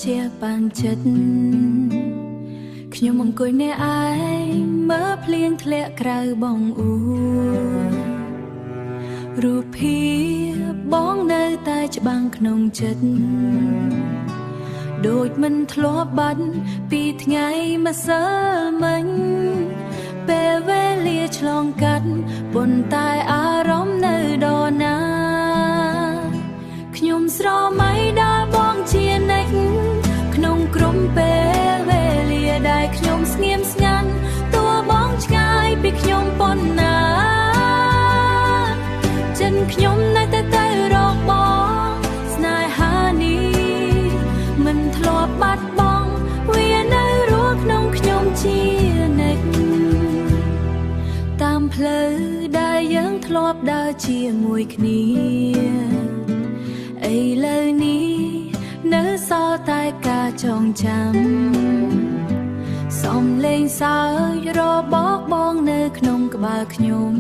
ជាបានចិត្តខ្ញុំអង្គុយអ្នកឯងមើលភ្លៀងធ្លាក់ក្រៅបងអ៊ូរូបភាពបងនៅតែច្បាំងក្នុងចិត្តដូចមិនធ្លាប់បាត់ពីថ្ងៃម្សិលមិញពេលវេលាឆ្លងកាត់ប៉ុន្តែអារម្មណ៍នៅដល់ណាខ្ញុំស្រមៃដល់បងជានិច្ចក្នុងក្រុមពេលវេលាដែលខ្ញុំស្ងៀមស្ងាត់តួបងឆ្ងាយពីខ្ញុំប៉ុណ្ណាចិនខ្ញុំនៅតែទៅរកបងស្នេហានេះមិនធ្លាប់បាត់បង់វានៅរស់ក្នុងខ្ញុំជានិច្ចតាមផ្លូវដែលយើងធ្លាប់ដើរជាមួយគ្នាឥឡូវនេះនៅសល់តែការចងចាំសំលេងសើចរបស់បងនៅក្នុងក្បាលខ្ញុំ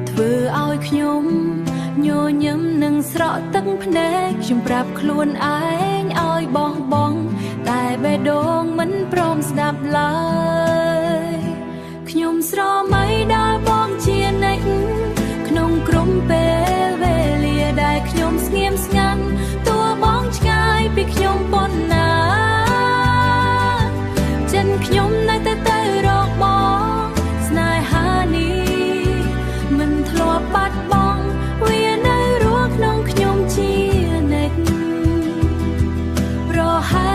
ធ្វើឲ្យខ្ញុំញញឹមនឹងស្រក់ទឹកភ្នែកខ្ញុំប្រាប់ខ្លួនឯងឲ្យបងតែបេះដូងមិនព្រមស្ដាប់ឡើយខ្ញុំស្រមៃដល់បងជានិច្ចក្នុងក្រុមពេលវេលាដែលខ្ញុំស្ងៀមស្ងាត់តួបងឆ្ងាយពីខ្ញុំប៉ុណ្ណាចិនខ្ញុំនៅតែទៅរកបងស្នេហានេះមិនធ្លាប់បាត់បង់វានៅរស់ក្នុងខ្ញុំជានិច្ចប្រហែល